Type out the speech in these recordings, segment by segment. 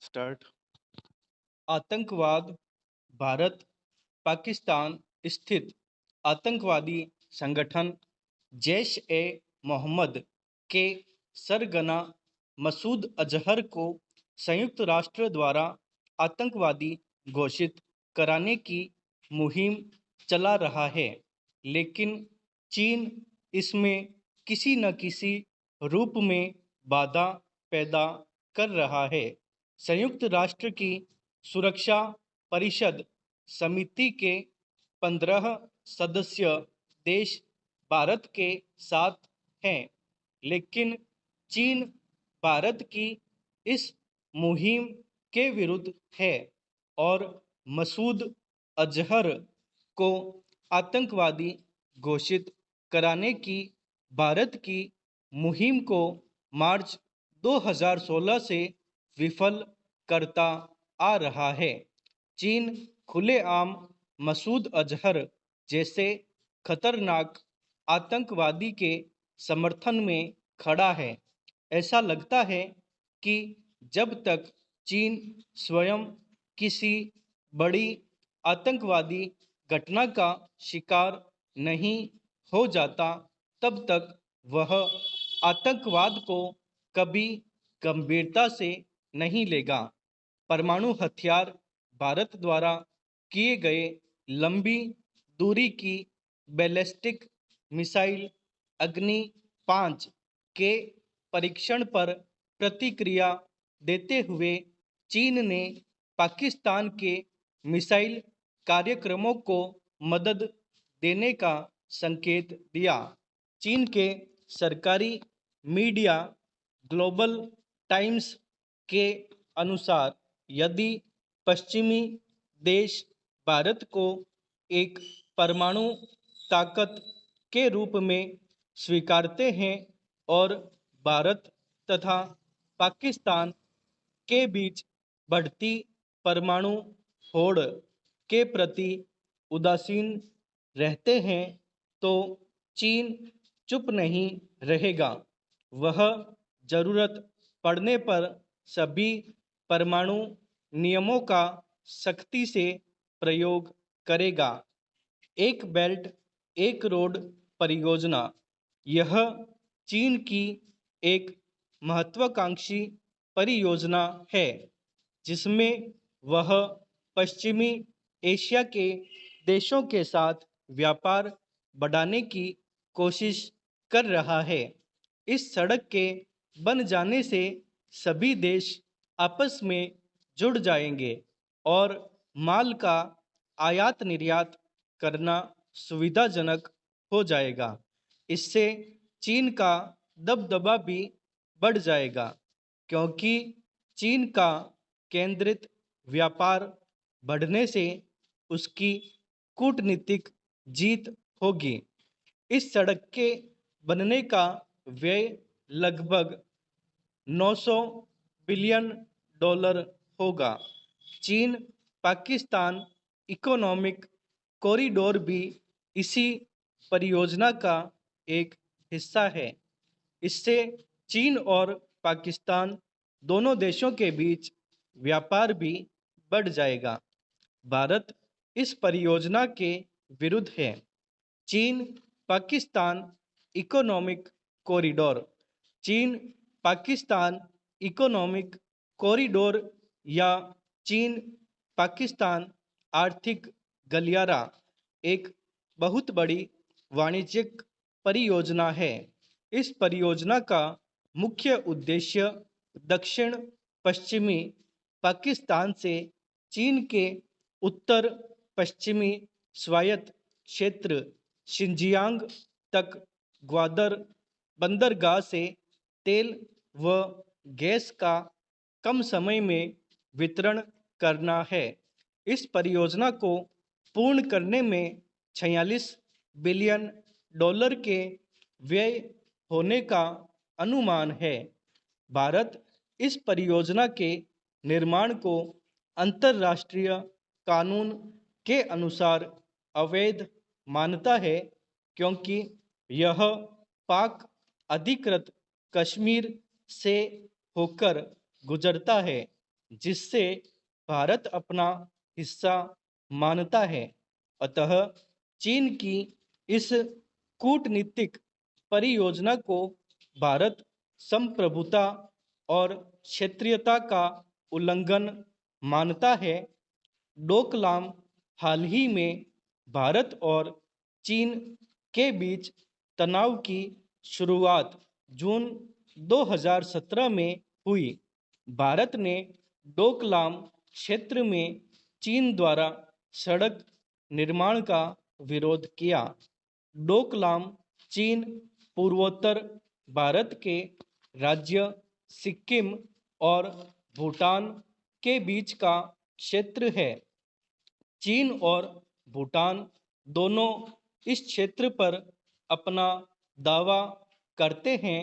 Start. आतंकवाद भारत पाकिस्तान स्थित आतंकवादी संगठन जैश ए मोहम्मद के सरगना मसूद अजहर को संयुक्त राष्ट्र द्वारा आतंकवादी घोषित कराने की मुहिम चला रहा है, लेकिन चीन इसमें किसी न किसी रूप में बाधा पैदा कर रहा है। संयुक्त राष्ट्र की सुरक्षा परिषद समिति के 15 सदस्य देश भारत के साथ हैं, लेकिन चीन भारत की इस मुहिम के विरुद्ध है और मसूद अजहर को आतंकवादी घोषित कराने की भारत की मुहिम को मार्च 2016 से विफल करता आ रहा है। चीन खुलेआम मसूद अजहर जैसे खतरनाक आतंकवादी के समर्थन में खड़ा है। ऐसा लगता है कि जब तक चीन स्वयं किसी बड़ी आतंकवादी घटना का शिकार नहीं हो जाता, तब तक वह आतंकवाद को कभी गंभीरता से नहीं लेगा। परमाणु हथियार भारत द्वारा किए गए लंबी दूरी की बैलिस्टिक मिसाइल अग्नि 5 के परीक्षण पर प्रतिक्रिया देते हुए चीन ने पाकिस्तान के मिसाइल कार्यक्रमों को मदद देने का संकेत दिया। चीन के सरकारी मीडिया ग्लोबल टाइम्स के अनुसार, यदि पश्चिमी देश भारत को एक परमाणु ताकत के रूप में स्वीकारते हैं और भारत तथा पाकिस्तान के बीच बढ़ती परमाणु होड़ के प्रति उदासीन रहते हैं, तो चीन चुप नहीं रहेगा। वह जरूरत पड़ने पर सभी परमाणु नियमों का सख्ती से प्रयोग करेगा। एक बेल्ट एक रोड परियोजना यह चीन की एक महत्वाकांक्षी परियोजना है, जिसमें वह पश्चिमी एशिया के देशों के साथ व्यापार बढ़ाने की कोशिश कर रहा है। इस सड़क के बन जाने से सभी देश आपस में जुड़ जाएंगे और माल का आयात निर्यात करना सुविधाजनक हो जाएगा। इससे चीन का दबदबा भी बढ़ जाएगा, क्योंकि चीन का केंद्रित व्यापार बढ़ने से उसकी कूटनीतिक जीत होगी। इस सड़क के बनने का व्यय लगभग 900 बिलियन डॉलर होगा। चीन पाकिस्तान इकोनॉमिक कॉरिडोर भी इसी परियोजना का एक हिस्सा है। इससे चीन और पाकिस्तान दोनों देशों के बीच व्यापार भी बढ़ जाएगा। भारत इस परियोजना के विरुद्ध है। चीन पाकिस्तान इकोनॉमिक कॉरिडोर चीन पाकिस्तान इकोनॉमिक कॉरिडोर या चीन पाकिस्तान आर्थिक गलियारा एक बहुत बड़ी वाणिज्यिक परियोजना है। इस परियोजना का मुख्य उद्देश्य दक्षिण पश्चिमी पाकिस्तान से चीन के उत्तर पश्चिमी स्वायत्त क्षेत्र शिनजियांग तक ग्वादर बंदरगाह से तेल व गैस का कम समय में वितरण करना है। इस परियोजना को पूर्ण करने में 46 बिलियन डॉलर के व्यय होने का अनुमान है। भारत इस परियोजना के निर्माण को अंतर्राष्ट्रीय कानून के अनुसार अवैध मानता है, क्योंकि यह पाक अधिकृत कश्मीर से होकर गुजरता है, जिससे भारत अपना हिस्सा मानता है। अतः चीन की इस कूटनीतिक परियोजना को भारत संप्रभुता और क्षेत्रीयता का उल्लंघन मानता है। डोकलाम हाल ही में भारत और चीन के बीच तनाव की शुरुआत जून 2017 में हुई। भारत ने डोकलाम क्षेत्र में चीन द्वारा सड़क निर्माण का विरोध किया। डोकलाम चीन पूर्वोत्तर भारत के राज्य सिक्किम और भूटान के बीच का क्षेत्र है। चीन और भूटान दोनों इस क्षेत्र पर अपना दावा करते हैं।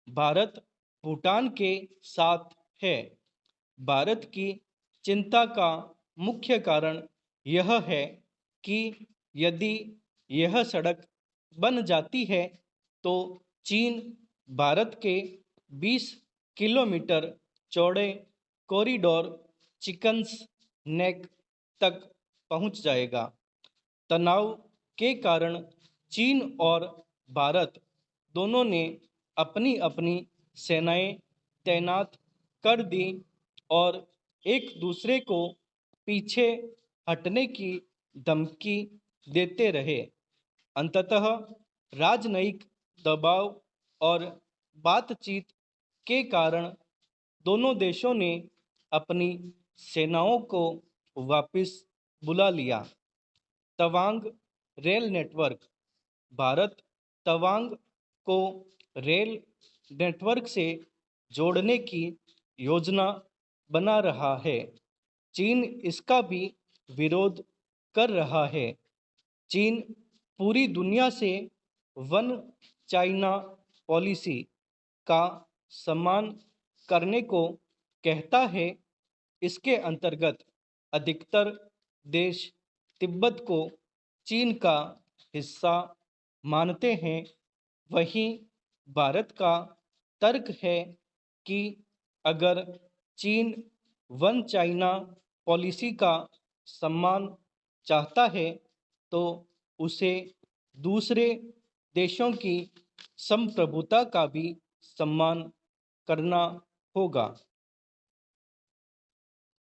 भारत भूटान के साथ है। भारत की चिंता का मुख्य कारण यह है कि यदि यह सड़क बन जाती है तो चीन भारत के 20 किलोमीटर चौड़े कॉरिडोर चिकन्स नेक तक पहुंच जाएगा। तनाव के कारण चीन और भारत दोनों ने अपनी अपनी सेनाएं तैनात कर दी और एक दूसरे को पीछे हटने की धमकी देते रहे। अंततः राजनयिक दबाव और बातचीत के कारण दोनों देशों ने अपनी सेनाओं को वापस बुला लिया। तवांग रेल नेटवर्क भारत तवांग को रेल नेटवर्क से जोड़ने की योजना बना रहा है। चीन इसका भी विरोध कर रहा है। चीन पूरी दुनिया से वन चाइना पॉलिसी का सम्मान करने को कहता है। इसके अंतर्गत अधिकतर देश तिब्बत को चीन का हिस्सा मानते हैं। वहीं भारत का तर्क है कि अगर चीन वन चाइना पॉलिसी का सम्मान चाहता है तो उसे दूसरे देशों की संप्रभुता का भी सम्मान करना होगा।